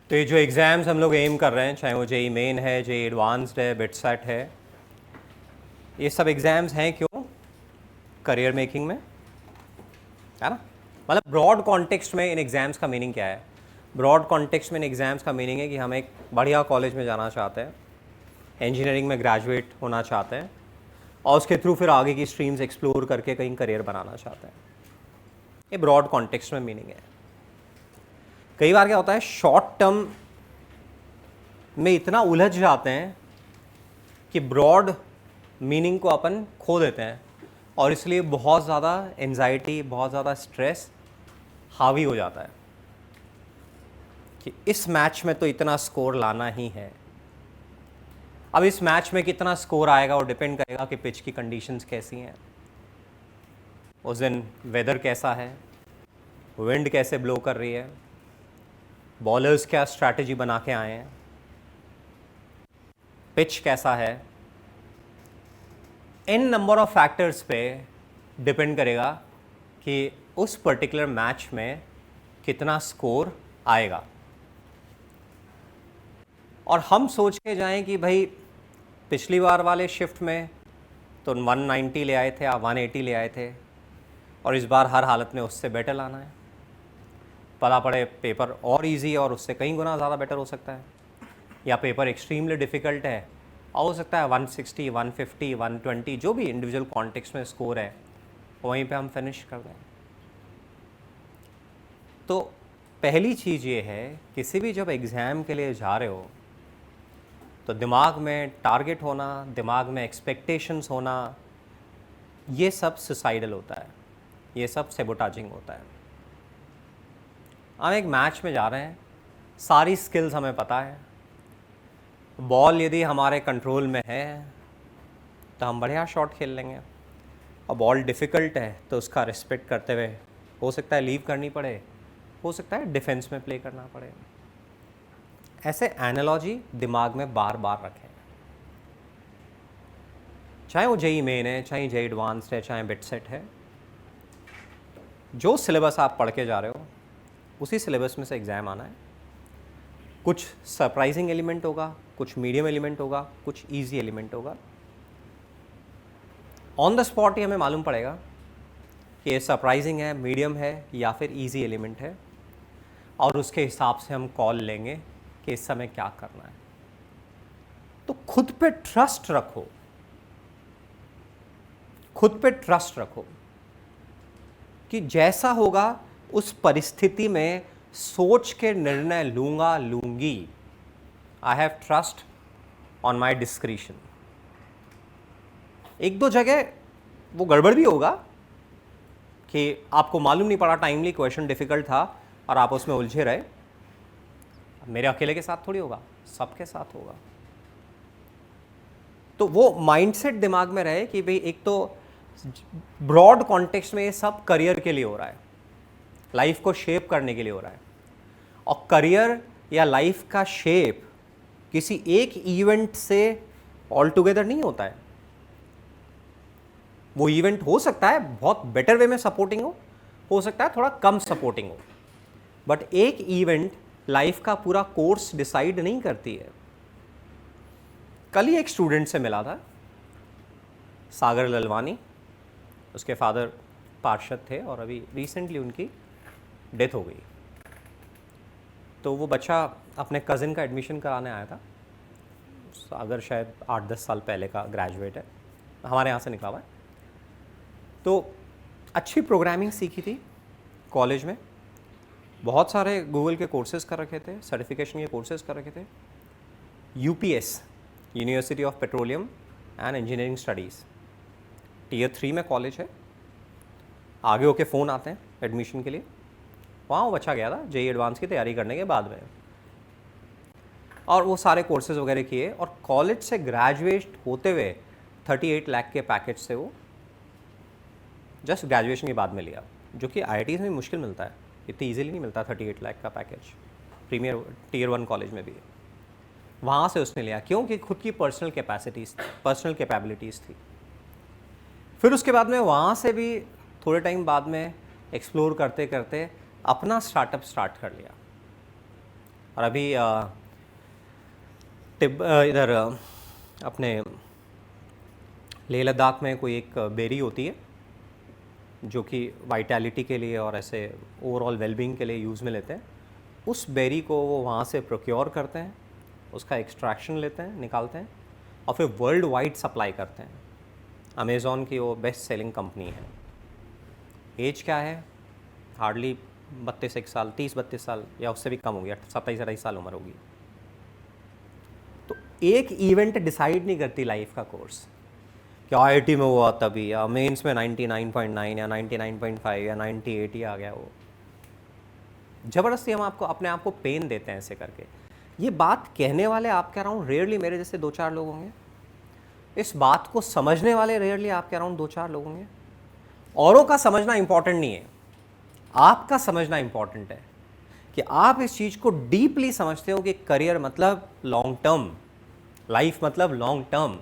तो ये जो एग्ज़ाम्स हम लोग एम कर रहे हैं, चाहे वो जेई मेन है, जेई एडवांस्ड है, बिट सेट है, ये सब एग्ज़ाम्स हैं क्यों? करियर मेकिंग में, है ना। मतलब ब्रॉड कॉन्टेक्स्ट में इन एग्ज़ाम्स का मीनिंग क्या है? ब्रॉड कॉन्टेक्स्ट में इन एग्ज़ाम्स का मीनिंग है कि हम एक बढ़िया कॉलेज में जाना चाहते हैं, इंजीनियरिंग में ग्रेजुएट होना चाहते हैं और उसके थ्रू फिर आगे की स्ट्रीम्स एक्सप्लोर करके कहीं करियर बनाना चाहते हैं। ये ब्रॉड कॉन्टेक्स्ट में मीनिंग है। कई बार क्या होता है, शॉर्ट टर्म में इतना उलझ जाते हैं कि ब्रॉड मीनिंग को अपन खो देते हैं और इसलिए बहुत ज़्यादा एंजाइटी, बहुत ज़्यादा स्ट्रेस हावी हो जाता है कि इस मैच में तो इतना स्कोर लाना ही है। अब इस मैच में कितना स्कोर आएगा और डिपेंड करेगा कि पिच की कंडीशंस कैसी हैं, उस दिन वेदर कैसा है, विंड कैसे ब्लो कर रही है, बॉलर्स क्या स्ट्रैटेजी बना के आए हैं, पिच कैसा है। इन नंबर ऑफ फैक्टर्स पे डिपेंड करेगा कि उस पर्टिकुलर मैच में कितना स्कोर आएगा। और हम सोच के जाएं कि भाई पिछली बार वाले शिफ्ट में तो 190 ले आए थे या 180 ले आए थे और इस बार हर हालत में उससे बेटर लाना है, पता पड़े पेपर और इजी है और उससे कई गुना ज़्यादा बेटर हो सकता है, या पेपर एक्सट्रीमली डिफ़िकल्ट है और हो सकता है 160, 150, 120 जो भी इंडिविजुअल कॉन्टेक्स्ट में स्कोर है वहीं पे हम फिनिश कर दें। तो पहली चीज़ ये है, किसी भी जब एग्ज़ाम के लिए जा रहे हो तो दिमाग में टारगेट होना, दिमाग में एक्सपेक्टेशंस होना, ये सब सुसाइडल होता है, ये सब सेबोटाजिंग होता है। हम एक मैच में जा रहे हैं, सारी स्किल्स हमें पता है, बॉल यदि हमारे कंट्रोल में है तो हम बढ़िया शॉट खेल लेंगे, और बॉल डिफ़िकल्ट है तो उसका रिस्पेक्ट करते हुए हो सकता है लीव करनी पड़े, हो सकता है डिफेंस में प्ले करना पड़े। ऐसे एनालॉजी दिमाग में बार बार रखें, चाहे वो जेई मेन है, चाहे जेई एडवांस्ड है, चाहे बिट सेट है। जो सिलेबस आप पढ़ के जा रहे हो उसी सिलेबस में से एग्ज़ाम आना है। कुछ सरप्राइजिंग एलिमेंट होगा, कुछ मीडियम एलिमेंट होगा, कुछ इजी एलिमेंट होगा। ऑन द स्पॉट ही हमें मालूम पड़ेगा कि ये सरप्राइजिंग है, मीडियम है या फिर इजी एलिमेंट है, और उसके हिसाब से हम कॉल लेंगे कि इस समय क्या करना है। तो खुद पे ट्रस्ट रखो, खुद पे ट्रस्ट रखो कि जैसा होगा उस परिस्थिति में सोच के निर्णय लूंगा, लूंगी। I have trust on my discretion. एक दो जगह वो गड़बड़ भी होगा कि आपको मालूम नहीं पड़ा, टाइमली क्वेश्चन डिफिकल्ट था और आप उसमें उलझे रहे। मेरे अकेले के साथ थोड़ी होगा, सबके साथ होगा। तो वो माइंडसेट दिमाग में रहे कि भाई एक तो ब्रॉड कॉन्टेक्स्ट में ये सब करियर के लिए हो रहा है, लाइफ को शेप करने के लिए हो रहा है, और करियर या लाइफ का शेप किसी एक इवेंट से ऑल टुगेदर नहीं होता है। वो इवेंट हो सकता है बहुत बेटर वे में सपोर्टिंग हो सकता है थोड़ा कम सपोर्टिंग हो, बट एक इवेंट लाइफ का पूरा कोर्स डिसाइड नहीं करती है। कल ही एक स्टूडेंट से मिला था, सागर ललवानी, उसके फादर पार्षद थे और अभी रिसेंटली उनकी डेथ हो गई। तो वो बच्चा अपने कज़िन का एडमिशन कराने आया था। सागर शायद 8-10 साल पहले का ग्रेजुएट है, हमारे यहाँ से निकला हुआ है। तो अच्छी प्रोग्रामिंग सीखी थी कॉलेज में, बहुत सारे गूगल के कोर्सेज़ कर रखे थे, सर्टिफिकेशन के कोर्सेज़ कर रखे थे। UPS, University of Petroleum and Engineering Studies, tier 3 में कॉलेज है। आगे होके फ़ोन आते हैं एडमिशन के लिए। वहाँ वो बच्चा गया था जेई एडवांस की तैयारी करने के बाद में, और वो सारे कोर्सेज़ वगैरह किए और कॉलेज से ग्रेजुएट होते हुए 38 लाख के पैकेज से वो जस्ट ग्रेजुएशन के बाद में लिया, जो कि आईआईटी में मुश्किल मिलता है, इतनी ईजिली नहीं मिलता 38 लाख का पैकेज, प्रीमियर टियर 1 कॉलेज में भी। वहाँ से उसने लिया क्योंकि खुद की पर्सनल कैपेसिटीज़, पर्सनल कैपेबिलिटीज़ थी। फिर उसके बाद में वहाँ से भी थोड़े टाइम बाद में एक्सप्लोर करते करते अपना स्टार्टअप स्टार्ट कर लिया। और अभी इधर अपने लेह लद्दाख में कोई एक बेरी होती है जो कि वाइटैलिटी के लिए और ऐसे ओवरऑल वेलबींग के लिए यूज़ में लेते हैं। उस बेरी को वो वहाँ से प्रोक्योर करते हैं, उसका एक्सट्रैक्शन लेते हैं, निकालते हैं और फिर वर्ल्ड वाइड सप्लाई करते हैं। अमेज़ॉन की वो बेस्ट सेलिंग कंपनी है। एज क्या है? हार्डली 32 साल, 30-32 साल या उससे भी कम होगी, 27-28 साल उम्र होगी। तो एक इवेंट डिसाइड नहीं करती लाइफ का कोर्स कि IIT में हुआ तभी, या मेंस में 99.9 या 99.5 या 98 ही आ गया। वो ज़बरदस्ती हम आपको अपने आप को पेन देते हैं ऐसे करके। ये बात कहने वाले आप कह रहा हूँ रेयरली मेरे जैसे 2-4 लोग होंगे। इस बात को समझने वाले रेयरली आप कह रहा हूँ 2-4 लोग होंगे। औरों का समझना इंपॉर्टेंट नहीं है, आपका समझना इंपॉर्टेंट है कि आप इस चीज़ को डीपली समझते हो कि करियर मतलब लॉन्ग टर्म, लाइफ मतलब लॉन्ग टर्म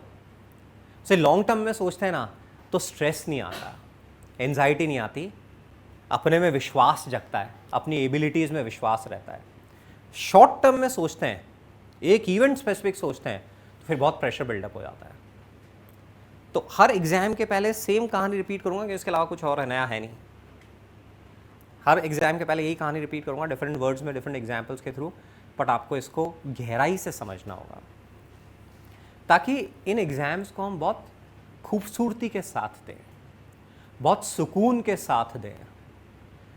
से। लॉन्ग टर्म में सोचते हैं ना तो स्ट्रेस नहीं आता, एंजाइटी नहीं आती, अपने में विश्वास जगता है, अपनी एबिलिटीज़ में विश्वास रहता है। शॉर्ट टर्म में सोचते हैं, एक इवेंट स्पेसिफिक सोचते हैं तो फिर बहुत प्रेशर बिल्डअप हो जाता है। तो हर एग्ज़ाम के पहले सेम कहानी रिपीट करूँगा कि इसके अलावा कुछ और नया है नहीं। हर एग्ज़ाम के पहले यही कहानी रिपीट करूँगा डिफरेंट वर्ड्स में, डिफरेंट एग्जाम्पल्स के थ्रू, बट आपको इसको गहराई से समझना होगा ताकि इन एग्ज़ाम्स को हम बहुत खूबसूरती के साथ दें, बहुत सुकून के साथ दें,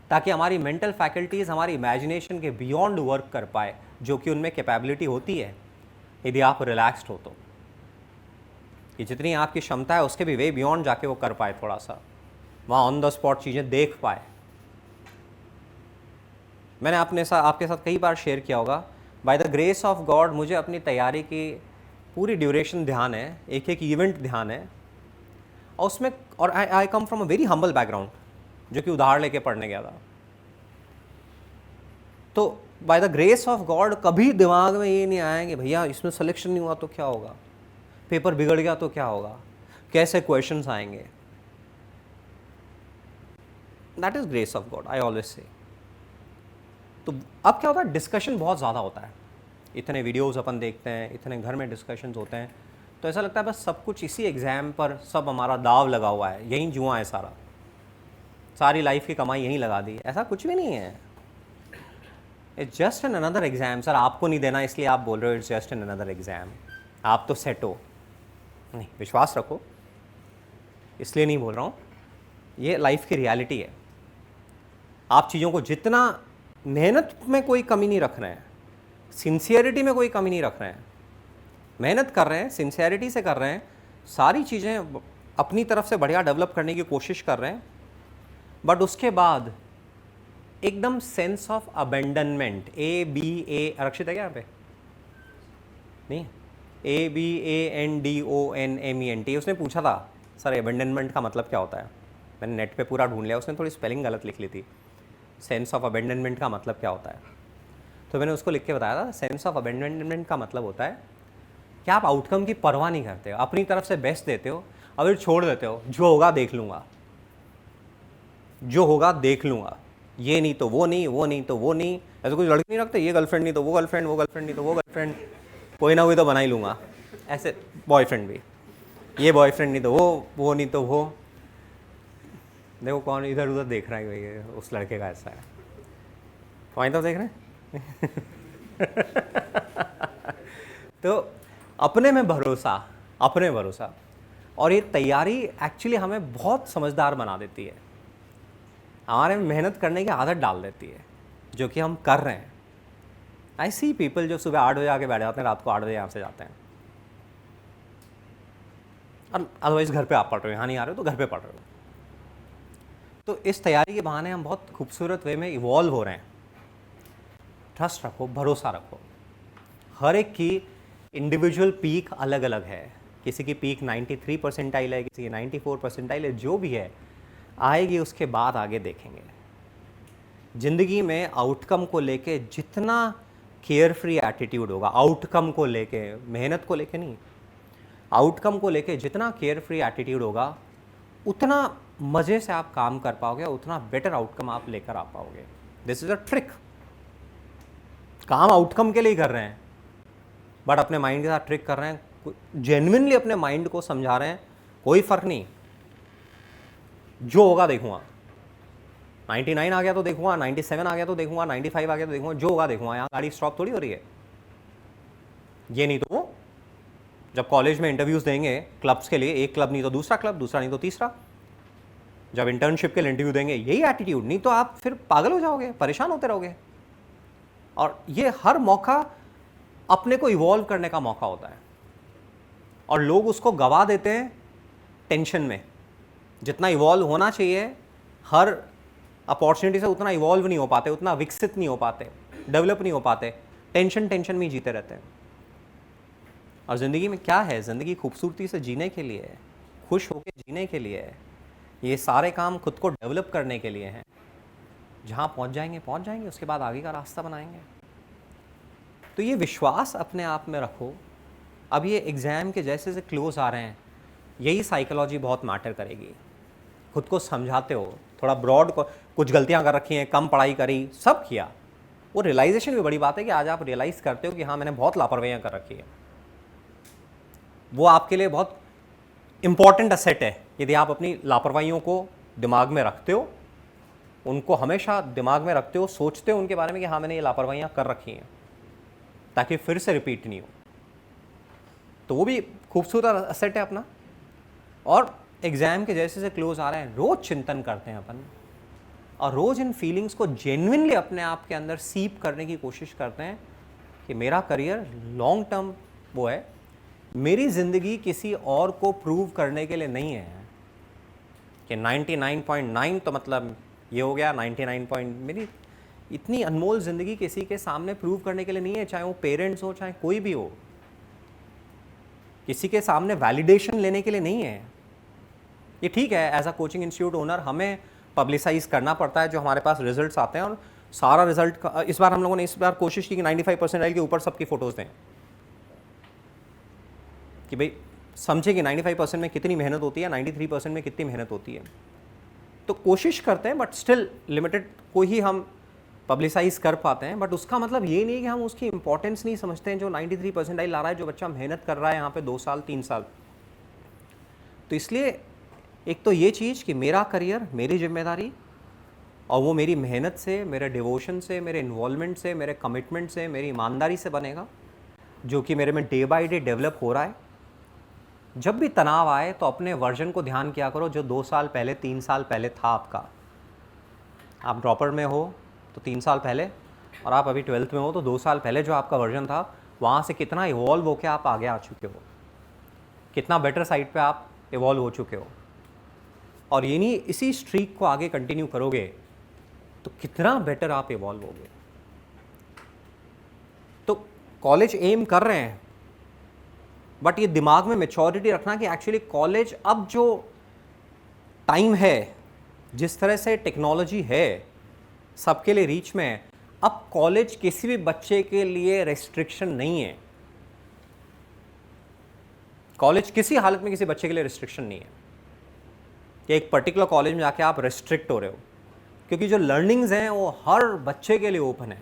ताकि हमारी मेंटल फैकल्टीज़ हमारी इमेजिनेशन के बियॉन्ड वर्क कर पाए, जो कि उनमें कैपेबिलिटी होती है यदि आप रिलैक्स्ड हो तो। कि जितनी आपकी क्षमता है उसके भी वे बियॉन्ड जाके वो कर पाए, थोड़ा सा वहाँ ऑन द स्पॉट चीज़ें देख पाए। मैंने आपके साथ कई बार शेयर किया होगा, bye the grace of God मुझे अपनी तैयारी की पूरी ड्यूरेशन ध्यान है, एक एक इवेंट ध्यान है, और उसमें और I come from a very humble background, जो कि उधार लेके पढ़ने गया था। तो by the grace of God कभी दिमाग में ये नहीं आया कि भैया इसमें सिलेक्शन नहीं हुआ तो क्या होगा, पेपर बिगड़ गया तो क्या होगा, कैसे क्वेश्चंस आएंगे। That is grace of God, I always say. तो अब क्या होता है, डिस्कशन बहुत ज़्यादा होता है, इतने वीडियोस अपन देखते हैं, इतने घर में डिस्कशंस होते हैं, तो ऐसा लगता है बस सब कुछ इसी एग्ज़ाम पर सब हमारा दाव लगा हुआ है, यहीं जुआ है सारा, सारी लाइफ की कमाई यहीं लगा दी। ऐसा कुछ भी नहीं है। It's just an another exam. Sir आपको नहीं देना इसलिए आप बोल रहे हो it's just an another exam, आप तो सेट हो। नहीं, विश्वास रखो, इसलिए नहीं बोल रहा हूँ, ये लाइफ की रियलिटी है। आप चीज़ों को जितना मेहनत में कोई कमी नहीं रख रहे हैं, सिंसियरिटी में कोई कमी नहीं रख रहे हैं, मेहनत कर रहे हैं, सिंसियरिटी से कर रहे हैं, सारी चीज़ें अपनी तरफ से बढ़िया डेवलप करने की कोशिश कर रहे हैं, बट उसके बाद एकदम सेंस ऑफ अबेंडनमेंट, ABA रक्षित है क्या यहाँ पे? नहीं, ABANDONMENT। उसने पूछा था सर अबेंडनमेंट का मतलब क्या होता है, मैंने नेट पे पूरा ढूंढ लिया, उसने थोड़ी स्पेलिंग गलत लिख ली थी। सेंस ऑफ अबेंडनमेंट का मतलब क्या होता है, तो मैंने उसको लिख के बताया था, सेंस ऑफ अबेंडनमेंट का मतलब होता है कि आप आउटकम की परवाह नहीं करते हो, अपनी तरफ से बेस्ट देते हो और फिर छोड़ देते हो, जो होगा देख लूँगा, जो होगा देख लूँगा, ये नहीं तो वो नहीं, वो नहीं तो वो नहीं। ऐसे कुछ लड़के नहीं रखते, ये गर्लफ्रेंड नहीं तो वो गर्लफ्रेंड, वो गर्लफ्रेंड नहीं तो वो गर्लफ्रेंड, कोई ना कोई तो बना ही लूँगा। ऐसे बॉयफ्रेंड भी, ये बॉयफ्रेंड नहीं तो वो नहीं तो वो। देखो कौन इधर उधर देख रहा है, भाई उस लड़के का ऐसा है, वहीं तो देख रहे हैं। तो अपने में भरोसा, अपने भरोसा, और ये तैयारी एक्चुअली हमें बहुत समझदार बना देती है, हमारे में मेहनत करने की आदत डाल देती है, जो कि हम कर रहे हैं। आई सी पीपल जो सुबह 8 बजे आके बैठ जाते हैं, रात को 8 बजे यहाँ से जाते हैं, और अदरवाइज घर पे आप पढ़ रहे हो, यहाँ नहीं आ रहे हो तो घर पे पढ़ रहे हो। तो इस तैयारी के बहाने हम बहुत खूबसूरत वे में इवॉल्व हो रहे हैं। ट्रस्ट रखो, भरोसा रखो, हर एक की इंडिविजुअल पीक अलग अलग है, किसी की पीक 93 परसेंटाइल है, किसी की 94 परसेंटाइल है, जो भी है आएगी, उसके बाद आगे देखेंगे। ज़िंदगी में आउटकम को लेके जितना केयर फ्री एटीट्यूड होगा, आउटकम को लेके, मेहनत को लेके नहीं, आउटकम को लेके जितना केयर फ्री एटीट्यूड होगा, उतना मज़े से आप काम कर पाओगे, उतना बेटर आउटकम आप लेकर आ पाओगे। This is a trick. काम आउटकम के लिए ही कर रहे हैं, बट अपने माइंड के साथ ट्रिक कर रहे हैं, जेन्युइनली अपने माइंड को समझा रहे हैं कोई फर्क नहीं, जो होगा देखूंगा, 99 आ गया तो देखूंगा, 97 आ गया तो देखूंगा, 95 आ गया तो देखूंगा, जो होगा देखूंगा, यहाँ गाड़ी स्टॉप थोड़ी हो रही है। ये नहीं तो वो जब कॉलेज में इंटरव्यूज देंगे क्लब्स के लिए, एक क्लब नहीं तो दूसरा क्लब, दूसरा नहीं तो तीसरा, जब इंटर्नशिप के लिए इंटरव्यू देंगे यही एटीट्यूड, नहीं तो आप फिर पागल हो जाओगे, परेशान होते रहोगे। और ये हर मौका अपने को इवॉल्व करने का मौका होता है, और लोग उसको गवा देते हैं टेंशन में। जितना इवॉल्व होना चाहिए हर अपॉर्चुनिटी से, उतना इवॉल्व नहीं हो पाते, उतना विकसित नहीं हो पाते, डेवलप नहीं हो पाते, टेंशन टेंशन में ही जीते रहते हैं। और ज़िंदगी में क्या है? ज़िंदगी खूबसूरती से जीने के लिए है, खुश होकर जीने के लिए है। ये सारे काम खुद को डेवलप करने के लिए हैं। जहाँ पहुँच जाएंगे, उसके बाद आगे का रास्ता बनाएंगे। तो ये विश्वास अपने आप में रखो। अब ये एग्ज़ाम के जैसे जैसे क्लोज आ रहे हैं, यही साइकोलॉजी बहुत मैटर करेगी। खुद को समझाते हो, थोड़ा ब्रॉड, कुछ गलतियाँ कर रखी हैं, कम पढ़ाई करी, सब किया, वो रियलाइजेशन भी बड़ी बात है कि आज आप रियलाइज़ करते हो कि हाँ मैंने बहुत लापरवाहियाँ कर रखी है। वो आपके लिए बहुत इंपॉर्टेंट असेट है यदि आप अपनी लापरवाहियों को दिमाग में रखते हो, उनको हमेशा दिमाग में रखते हो, सोचते हो उनके बारे में कि हाँ मैंने ये लापरवाहियाँ कर रखी हैं, ताकि फिर से रिपीट नहीं हो। तो वो भी खूबसूरत असेट है अपना। और एग्ज़ाम के जैसे जैसे क्लोज आ रहे हैं, रोज़ चिंतन करते हैं अपन, और रोज़ इन फीलिंग्स को जेन्युइनली अपने आप के अंदर सीप करने की कोशिश करते हैं कि मेरा करियर लॉन्ग टर्म वो है, मेरी ज़िंदगी किसी और को प्रूव करने के लिए नहीं है कि 99.9 तो मतलब ये हो गया 99 पॉइंट। मेरी इतनी अनमोल ज़िंदगी किसी के सामने प्रूव करने के लिए नहीं है, चाहे वो पेरेंट्स हो, चाहे कोई भी हो, किसी के सामने वैलिडेशन लेने के लिए नहीं है। ये ठीक है, as a coaching institute owner हमें पब्लिसाइज करना पड़ता है जो हमारे पास रिजल्ट्स आते हैं, और सारा रिजल्ट का इस बार हम लोगों ने इस बार कोशिश की कि 95% के ऊपर सबकी फ़ोटोज़ दें, कि भाई समझे कि 95% में कितनी मेहनत होती है, 93% में कितनी मेहनत होती है। तो कोशिश करते हैं, बट स्टिल लिमिटेड को ही हम पब्लिसाइज कर पाते हैं। बट उसका मतलब ये नहीं कि हम उसकी इंपॉर्टेंस नहीं समझते हैं जो 93 परसेंटाइल ला रहा है, जो बच्चा मेहनत कर रहा है यहाँ पे 2 साल 3 साल। तो इसलिए एक तो ये चीज़ कि मेरा करियर मेरी जिम्मेदारी, और वो मेरी मेहनत से, मेरे डिवोशन से, मेरे इन्वॉल्वमेंट से, मेरे कमिटमेंट से, मेरी ईमानदारी से बनेगा, जो कि मेरे में डे बाय डे डेवलप हो रहा है। जब भी तनाव आए तो अपने वर्जन को ध्यान किया करो जो 2 साल पहले 3 साल पहले था आपका। आप ड्रॉपर में हो तो 3 साल पहले, और आप अभी 12th में हो तो 2 साल पहले जो आपका वर्जन था, वहाँ से कितना इवॉल्व होकर आप आगे आ चुके हो, कितना बेटर साइड पे आप इवॉल्व हो चुके हो। और ये नहीं, इसी स्ट्रीक को आगे कंटिन्यू करोगे तो कितना बेटर आप इवॉल्व होगे। तो कॉलेज एम कर रहे हैं, बट ये दिमाग में मैच्योरिटी रखना कि एक्चुअली कॉलेज अब जो टाइम है, जिस तरह से टेक्नोलॉजी है सबके लिए रीच में है, अब कॉलेज किसी भी बच्चे के लिए रेस्ट्रिक्शन नहीं है। कॉलेज किसी हालत में किसी बच्चे के लिए रेस्ट्रिक्शन नहीं है कि एक पर्टिकुलर कॉलेज में जाके आप रेस्ट्रिक्ट हो रहे हो, क्योंकि जो लर्निंग्स हैं वो हर बच्चे के लिए ओपन है।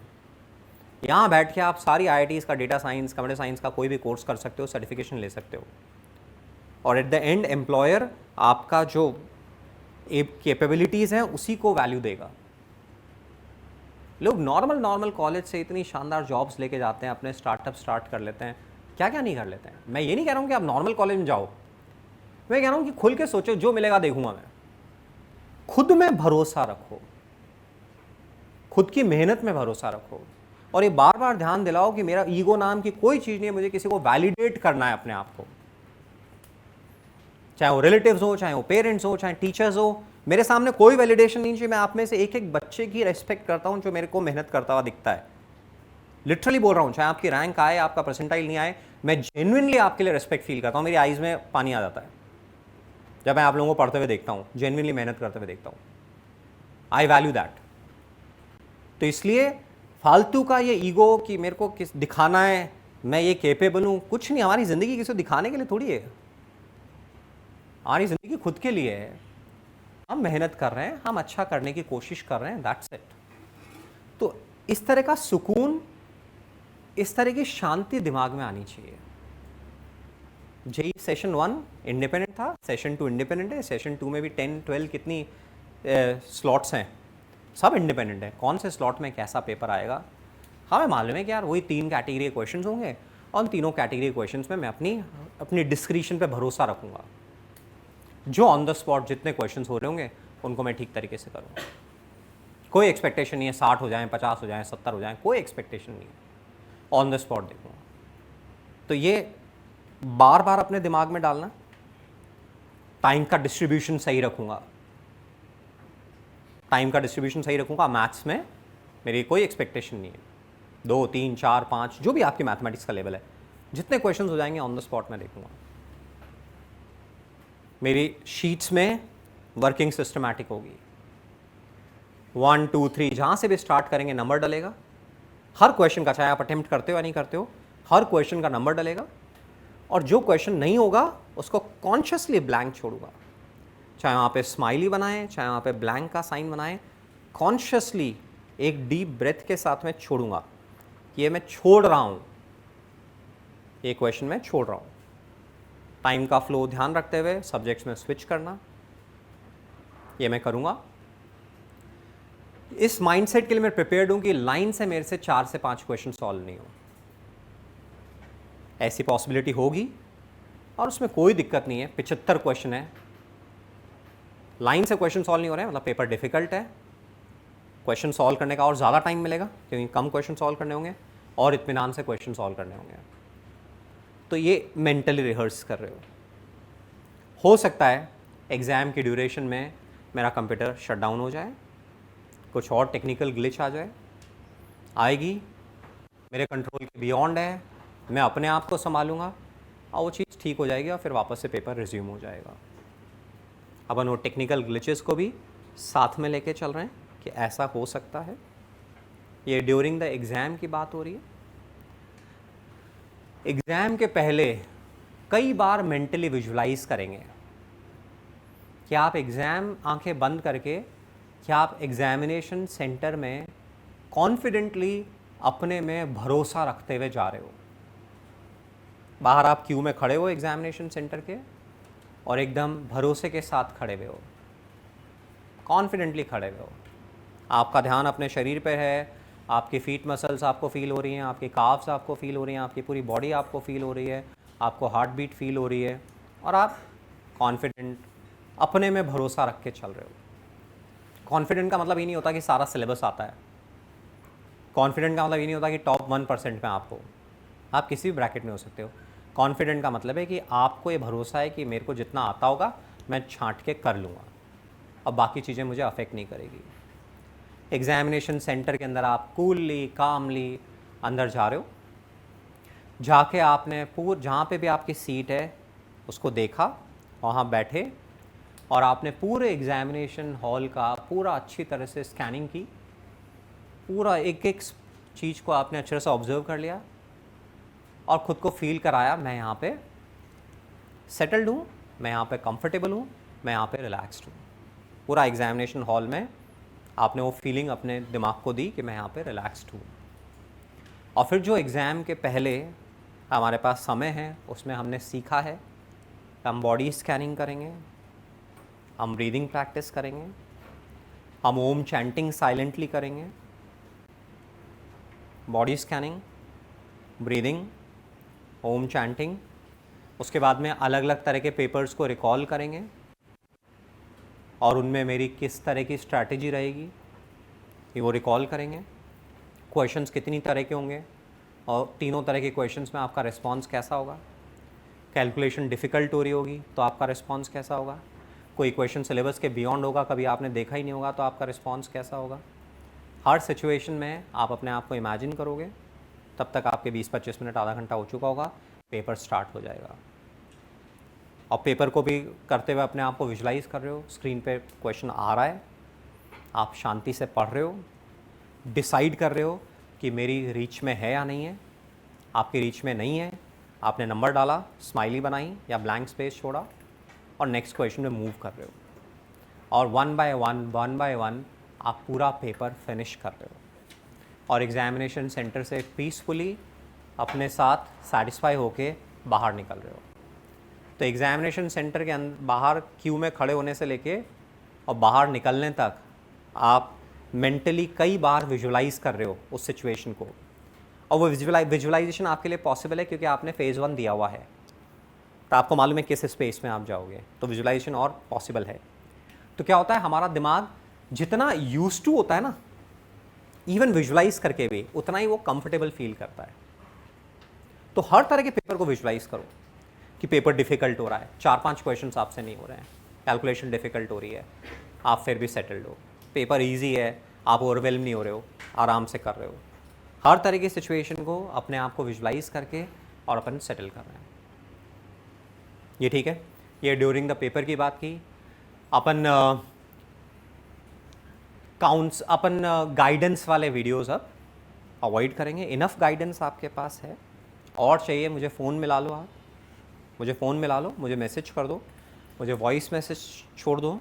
यहाँ बैठ के आप सारी IITs का डेटा साइंस, कंप्यूटर साइंस का कोई भी कोर्स कर सकते हो, सर्टिफिकेशन ले सकते हो, और एट द एंड एम्प्लॉयर आपका जो कैपेबिलिटीज़ हैं उसी को वैल्यू देगा। लोग नॉर्मल कॉलेज से इतनी शानदार जॉब्स लेके जाते हैं, अपने स्टार्टअप स्टार्ट कर लेते हैं, क्या क्या नहीं कर लेते हैं। मैं ये नहीं कह रहा हूँ कि आप नॉर्मल कॉलेज में जाओ, मैं कह रहा हूँ कि खुल के सोचो, जो मिलेगा देखूंगा मैं। खुद में भरोसा रखो, खुद की मेहनत में भरोसा रखो, और ये बार बार ध्यान दिलाओ कि मेरा ईगो नाम की कोई चीज़ नहीं है, मुझे किसी को वैलिडेट करना है अपने आप को, चाहे वो रिलेटिव्स हो, चाहे वो पेरेंट्स हो, चाहे टीचर्स हो। मेरे सामने कोई वैलिडेशन नहीं चाहिए। मैं आप में से एक एक बच्चे की रेस्पेक्ट करता हूँ जो मेरे को मेहनत करता हुआ दिखता है। लिटरली बोल रहा हूँ, चाहे आपकी रैंक आए, आपका परसेंटाइल नहीं आए, मैं जेन्युइनली आपके लिए रेस्पेक्ट फील करता हूँ। मेरी आइज़ में पानी आ जाता है जब मैं आप लोगों को पढ़ते हुए देखता हूँ, जेन्युइनली मेहनत करते हुए देखता हूँ। I value that. तो इसलिए फालतू का ये ईगो कि मेरे को किस दिखाना है, मैं ये कैपेबल हूँ, कुछ नहीं। हमारी ज़िंदगी किसी को दिखाने के लिए थोड़ी है, हमारी ज़िंदगी खुद के लिए है। हम मेहनत कर रहे हैं, हम अच्छा करने की कोशिश कर रहे हैं, दैट्स इट। तो इस तरह का सुकून इस तरह की शांति दिमाग में आनी चाहिए। जेई सेशन 1 इंडिपेंडेंट था, सेशन 2 इंडिपेंडेंट है, सेशन 2 में भी 10 12 कितनी स्लॉट्स हैं, सब इंडिपेंडेंट है। कौन से स्लॉट में कैसा पेपर आएगा हमें मालूम है कि यार वही 3 कैटेगरी क्वेश्चंस होंगे और उन तीनों कैटेगरी क्वेश्चंस में मैं अपनी डिस्क्रिशन पे भरोसा रखूँगा। जो ऑन द स्पॉट जितने क्वेश्चंस हो रहे होंगे उनको मैं ठीक तरीके से करूँगा। कोई एक्सपेक्टेशन नहीं है 60 हो जाएं, 50 हो जाएं, 70 हो जाएं, कोई एक्सपेक्टेशन नहीं है, ऑन द स्पॉट देखूँगा। तो ये बार बार अपने दिमाग में डालना, टाइम का डिस्ट्रीब्यूशन सही रखूँगा, टाइम का डिस्ट्रीब्यूशन सही रखूँगा। मैथ्स में मेरी कोई एक्सपेक्टेशन नहीं है, 2 3 4 5 जो भी आपकी मैथमेटिक्स का लेवल है, जितने क्वेश्चंस हो जाएंगे ऑन द स्पॉट मैं देखूँगा। मेरी शीट्स में वर्किंग सिस्टमैटिक होगी, 1 2 3 जहाँ से भी स्टार्ट करेंगे नंबर डलेगा। हर क्वेश्चन का, चाहे आप अटेम्प्ट करते हो या नहीं करते हो, हर क्वेश्चन का नंबर डलेगा। और जो क्वेश्चन नहीं होगा उसको कॉन्शियसली ब्लैंक छोड़ूंगा, चाहे वहाँ पे स्माइली बनाएं, चाहे वहाँ पे ब्लैंक का साइन बनाएं, कॉन्शियसली एक डीप ब्रेथ के साथ में छोड़ूंगा कि ये मैं छोड़ रहा हूँ, ये क्वेश्चन मैं छोड़ रहा हूँ। टाइम का फ्लो ध्यान रखते हुए सब्जेक्ट्स में स्विच करना, ये मैं करूँगा। इस माइंडसेट के लिए मैं प्रिपेयर्ड हूँ कि लाइन से मेरे से 4 से 5 क्वेश्चन सॉल्व नहीं हो, ऐसी पॉसिबिलिटी होगी और उसमें कोई दिक्कत नहीं है। 75 क्वेश्चन है, लाइन से क्वेश्चन सॉल्व नहीं हो रहे हैं मतलब पेपर डिफिकल्ट है, क्वेश्चन सॉल्व करने का और ज़्यादा टाइम मिलेगा क्योंकि कम क्वेश्चन सॉल्व करने होंगे और इत्मीनान से क्वेश्चन सॉल्व करने होंगे। तो ये मेंटली रिहर्स कर रहे हो सकता है एग्ज़ाम की ड्यूरेशन में मेरा कंप्यूटर शट डाउन हो जाए, कुछ और टेक्निकल ग्लिच आ जाए, आएगी, मेरे कंट्रोल के बियॉन्ड है, मैं अपने आप को संभालूंगा और वो चीज़ ठीक हो जाएगी और फिर वापस से पेपर रिज्यूम हो जाएगा। अपन वो टेक्निकल ग्लिचेस को भी साथ में लेके चल रहे हैं कि ऐसा हो सकता है। ये ड्यूरिंग द एग्ज़ाम की बात हो रही है। एग्ज़ाम के पहले कई बार मेंटली विजुलाइज करेंगे कि आप एग्ज़ाम आंखें बंद करके, क्या आप एग्ज़ामिनेशन सेंटर में कॉन्फिडेंटली अपने में भरोसा रखते हुए जा रहे हो। बाहर आप क्यू में खड़े हो एग्ज़ामिनेशन सेंटर के और एकदम भरोसे के साथ खड़े हुए हो, कॉन्फिडेंटली खड़े हुए हो, आपका ध्यान अपने शरीर पर है, आपकी फीट मसल्स आपको फील हो रही हैं, आपकी काफ्स आपको फील हो रही हैं, आपकी पूरी बॉडी आपको फील हो रही है, आपको हार्ट बीट फील हो रही है और आप कॉन्फिडेंट अपने में भरोसा रख के चल रहे हो। कॉन्फिडेंट का मतलब ये नहीं होता कि सारा सिलेबस आता है, कॉन्फिडेंट का मतलब ये नहीं होता कि टॉप 1% में आप हो, आप किसी भी ब्रैकेट में हो सकते हो। कॉन्फिडेंट का मतलब है कि आपको ये भरोसा है कि मेरे को जितना आता होगा मैं छांट के कर लूँगा और बाकी चीज़ें मुझे अफेक्ट नहीं करेगी। एग्ज़ामिनेशन सेंटर के अंदर आप कूलली कामली अंदर जा रहे हो, जाके आपने जहाँ पे भी आपकी सीट है उसको देखा, वहाँ बैठे और आपने पूरे एग्ज़ामिनेशन हॉल का पूरा अच्छी तरह से स्कैनिंग की, पूरा एक एक चीज़ को आपने अच्छे से ऑब्जर्व कर लिया और ख़ुद को फील कराया मैं यहाँ पे सेटल्ड हूँ, मैं यहाँ पे कंफर्टेबल हूँ, मैं यहाँ पे रिलैक्स्ड हूँ। पूरा एग्ज़ामिनेशन हॉल में आपने वो फीलिंग अपने दिमाग को दी कि मैं यहाँ पे रिलैक्स्ड हूँ। और फिर जो एग्ज़ाम के पहले हमारे पास समय है उसमें हमने सीखा है, हम बॉडी स्कैनिंग करेंगे, हम ब्रीदिंग प्रैक्टिस करेंगे, हम ओम चैंटिंग साइलेंटली करेंगे, बॉडी स्कैनिंग, ब्रीदिंग, ओम चैंटिंग। उसके बाद में अलग अलग तरह के पेपर्स को रिकॉल करेंगे और उनमें मेरी किस तरह की स्ट्रैटेजी रहेगी ये वो रिकॉल करेंगे। क्वेश्चंस कितनी तरह के होंगे और तीनों तरह के क्वेश्चंस में आपका रिस्पांस कैसा होगा। कैलकुलेशन डिफ़िकल्ट हो रही होगी तो आपका रिस्पांस कैसा होगा। कोई क्वेश्चन सिलेबस के बियॉन्ड होगा, कभी आपने देखा ही नहीं होगा, तो आपका रिस्पांस कैसा होगा। हर सिचुएशन में आप अपने आप को इमेजिन करोगे, तब तक आपके 20-25 मिनट आधा घंटा हो चुका होगा, पेपर स्टार्ट हो जाएगा। और पेपर को भी करते हुए अपने आप को विजुलाइज कर रहे हो, स्क्रीन पे क्वेश्चन आ रहा है, आप शांति से पढ़ रहे हो, डिसाइड कर रहे हो कि मेरी रीच में है या नहीं है। आपकी रीच में नहीं है, आपने नंबर डाला, स्माइली बनाई या ब्लैंक स्पेस छोड़ा और नेक्स्ट क्वेश्चन में मूव कर रहे हो और वन बाय वन आप पूरा पेपर फिनिश कर रहे हो और एग्ज़ामिनेशन सेंटर से पीसफुली अपने साथ सेटिस्फाई होके बाहर निकल रहे हो। तो एग्जामिनेशन सेंटर के अंदर बाहर क्यू में खड़े होने से लेके और बाहर निकलने तक आप मेंटली कई बार विजुलाइज कर रहे हो उस सिचुएशन को, और वो विजुलाइजेशन आपके लिए पॉसिबल है क्योंकि आपने फेज़ 1 दिया हुआ है, तो आपको मालूम है किस स्पेस में आप जाओगे, तो विजुलाइजेशन और पॉसिबल है। तो क्या होता है, हमारा दिमाग जितना यूज्ड टू होता है ना इवन विजुलाइज करके भी, उतना ही वो कंफर्टेबल फील करता है। तो हर तरह के पेपर को विजुलाइज करो कि पेपर डिफिकल्ट हो रहा है, 4-5 क्वेश्चंस आपसे नहीं हो रहे हैं, कैलकुलेशन डिफिकल्ट हो रही है, आप फिर भी सेटल्ड हो। पेपर ईजी है, आप ओवरवेल्म नहीं हो रहे हो, आराम से कर रहे हो। हर तरह की सिचुएशन को अपने आप को विजुलाइज करके और अपन सेटल कर रहे हैं। ये ठीक है, ये ड्यूरिंग द पेपर की बात की। अपन अपन गाइडेंस वाले वीडियोस अब अवॉइड करेंगे। इनफ गाइडेंस आपके पास है, और चाहिए मुझे फ़ोन मिला लो, आप मुझे फ़ोन मिला लो, मुझे मैसेज कर दो, मुझे वॉइस मैसेज छोड़ दो,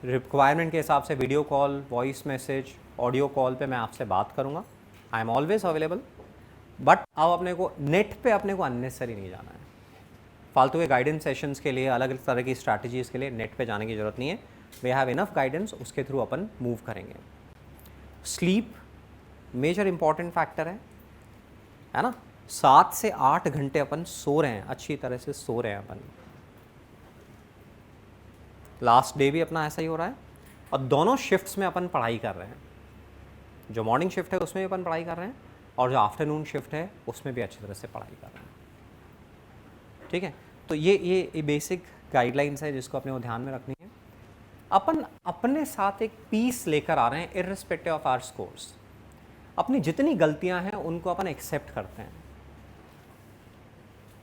रिक्वायरमेंट के हिसाब से video call, voice message, audio call पे मैं आपसे बात करूँगा। I am always available. But अब अपने को नेट पे अपने को अननेसेसरी नहीं जाना है। फालतू के गाइडेंस सेशंस के लिए, अलग अलग तरह की स्ट्रैटेजीज़ के लिए नेट पे जाने की ज़रूरत नहीं है। वी हैव इनफ गाइडेंस, उसके थ्रू अपन मूव करेंगे। स्लीप मेजर इंपॉर्टेंट फैक्टर है ना। 7 से 8 घंटे अपन सो रहे हैं, अच्छी तरह से सो रहे हैं अपन। लास्ट डे भी अपना ऐसा ही हो रहा है, और दोनों शिफ्ट्स में अपन पढ़ाई कर रहे हैं। जो मॉर्निंग शिफ्ट है उसमें भी अपन पढ़ाई कर रहे हैं, और जो आफ्टरनून शिफ्ट है उसमें भी अच्छी तरह से पढ़ाई कर रहे हैं। ठीक है, तो ये बेसिक गाइडलाइंस है जिसको अपने को ध्यान में रखनी है। अपन अपने साथ एक पीस लेकर आ रहे हैं इर्रिस्पेक्टिव ऑफ आवर स्कोर्स। अपनी जितनी गलतियां हैं उनको अपन एक्सेप्ट करते हैं,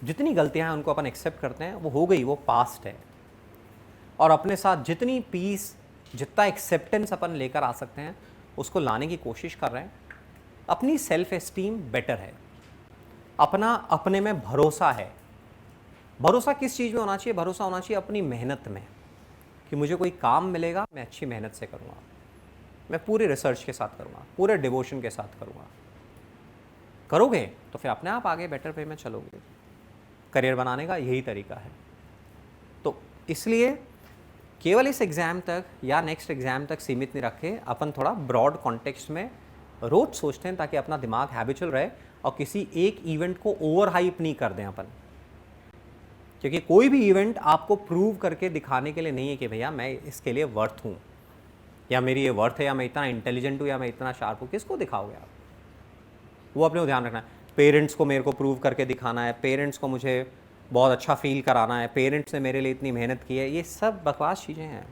जितनी गलतियां हैं उनको अपन एक्सेप्ट करते हैं, वो हो गई, वो पास्ट है। और अपने साथ जितनी पीस, जितना एक्सेप्टेंस अपन लेकर आ सकते हैं उसको लाने की कोशिश कर रहे हैं। अपनी सेल्फ एस्टीम बेटर है, अपना अपने में भरोसा है। भरोसा किस चीज़ में होना चाहिए? भरोसा होना चाहिए अपनी मेहनत में, कि मुझे कोई काम मिलेगा, मैं अच्छी मेहनत से करूँगा, मैं पूरे रिसर्च के साथ करूँगा, पूरे डिवोशन के साथ करूँगा। करोगे तो फिर अपने आप आगे बेटर वे में चलोगे। करियर बनाने का यही तरीका है। तो इसलिए केवल इस एग्ज़ाम तक या नेक्स्ट एग्ज़ाम तक सीमित नहीं रखे, अपन थोड़ा ब्रॉड कॉन्टेक्स्ट में रोज़ सोचते हैं, ताकि अपना दिमाग हैबिचुअल रहे और किसी एक इवेंट को ओवर हाइप नहीं कर दें अपन। क्योंकि कोई भी इवेंट आपको प्रूव करके दिखाने के लिए नहीं है कि भैया मैं इसके लिए वर्थ हूँ, या मेरी ये वर्थ है, या मैं इतना इंटेलिजेंट हूँ, या मैं इतना शार्प हूँ। किसको दिखाओगे आप? वो अपने को ध्यान रखना है। पेरेंट्स को मेरे को प्रूव करके दिखाना है, पेरेंट्स को मुझे बहुत अच्छा फील कराना है, पेरेंट्स ने मेरे लिए इतनी मेहनत की है, ये सब बकवास चीज़ें हैं।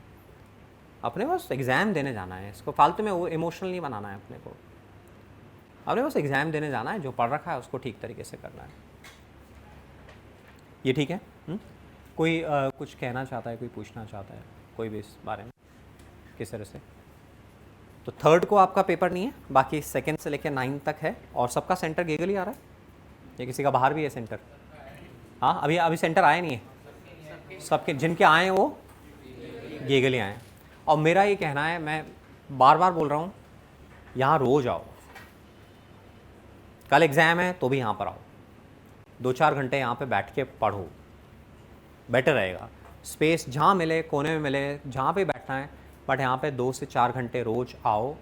अपने बस एग्ज़ाम देने जाना है, इसको फालतू में वो इमोशनल नहीं बनाना है अपने को। अपने बस एग्ज़ाम देने जाना है, जो पढ़ रखा है उसको ठीक तरीके से करना है। ये ठीक है? कोई कुछ कहना चाहता है, कोई पूछना चाहता है, कोई भी इस बारे में किस तरह से? तो 3rd को आपका पेपर नहीं है, बाकी 2nd से लेकर 9th तक है, और सबका सेंटर गेगल ही आ रहा है, या किसी का बाहर भी है सेंटर? हाँ, अभी सेंटर आए नहीं है सबके, जिनके आए हैं वो गेगल ही आए हैं। और मेरा ये कहना है, मैं बार बार बोल रहा हूँ, यहाँ रोज़ आओ। कल एग्ज़ाम है तो भी यहाँ पर आओ, 2-4 घंटे यहाँ पे बैठ के पढ़ो, बेटर रहेगा। स्पेस जहाँ मिले, कोने में मिले, जहाँ पे बैठना है, बट यहाँ पे 2 से 4 घंटे रोज़ आओ,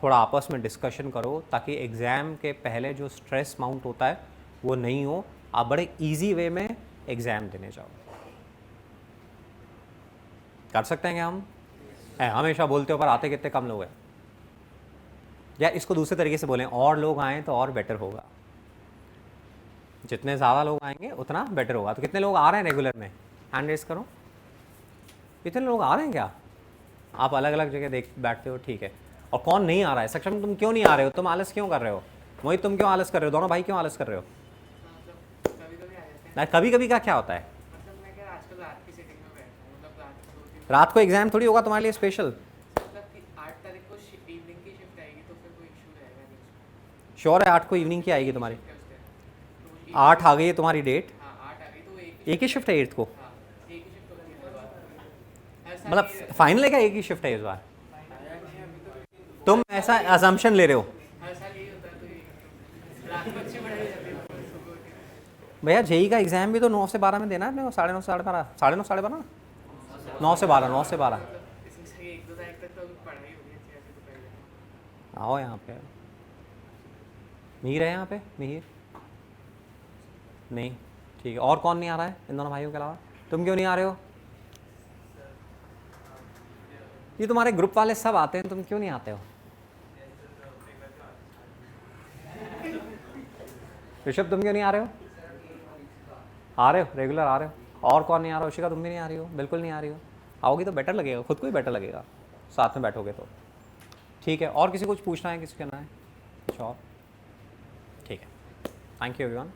थोड़ा आपस में डिस्कशन करो, ताकि एग्ज़ाम के पहले जो स्ट्रेस माउंट होता है वो नहीं हो, आप बड़े इजी वे में एग्ज़ाम देने जाओ। कर सकते हैं क्या हम? हमेशा बोलते हो, पर आते कितने कम लोग हैं। या इसको दूसरे तरीके से बोलें, और लोग आएँ तो और बेटर होगा। जितने ज़्यादा लोग आएंगे उतना बेटर होगा। तो कितने लोग आ रहे हैं रेगुलर में? हैंड रेस करो। कितने लोग आ रहे हैं क्या? आप अलग अलग जगह देख बैठते हो, ठीक है। और कौन नहीं आ रहा है? सक्षम, तुम क्यों नहीं आ रहे हो? तुम आलस क्यों कर रहे हो? मोहित, तुम क्यों आलस कर रहे हो? दोनों भाई क्यों आलस कर रहे हो? कभी कभी का क्या होता है? रात को एग्जाम थोड़ी होगा तुम्हारे लिए स्पेशल। श्योर है 8 को इवनिंग की आएगी तुम्हारी? 8 आ गई है तुम्हारी डेट? एक ही शिफ्ट है 8 को? मतलब फाइनल है क्या एक ही शिफ्ट है इस बार? तुम ऐसा अजम्पशन ले रहे हो? भैया जेई का एग्ज़ाम भी तो 9 से 12 में देना है अपने को, 9:30 12:30, 9:30 12:30, 9 से 12, 9 से 12। आओ यहाँ पे, मिहिर है यहाँ पे, मिहिर नहीं, ठीक है। और कौन नहीं आ रहा है इन दोनों भाइयों के अलावा? तुम क्यों नहीं आ रहे हो? ये तुम्हारे ग्रुप वाले सब आते हैं, तुम क्यों नहीं आते हो? ऋषभ तुम क्यों नहीं आ रहे हो? आ रहे हो, रेगुलर आ रहे हो। और कौन नहीं आ रहा? उशिका तुम भी नहीं आ रही हो, बिल्कुल नहीं आ रही हो। आओगी तो बेटर लगेगा, खुद को ही बेटर लगेगा साथ में बैठोगे तो। ठीक है, और किसी को कुछ पूछना है, किसी कहना है कुछ और? ठीक है, थैंक यू एवरीवन।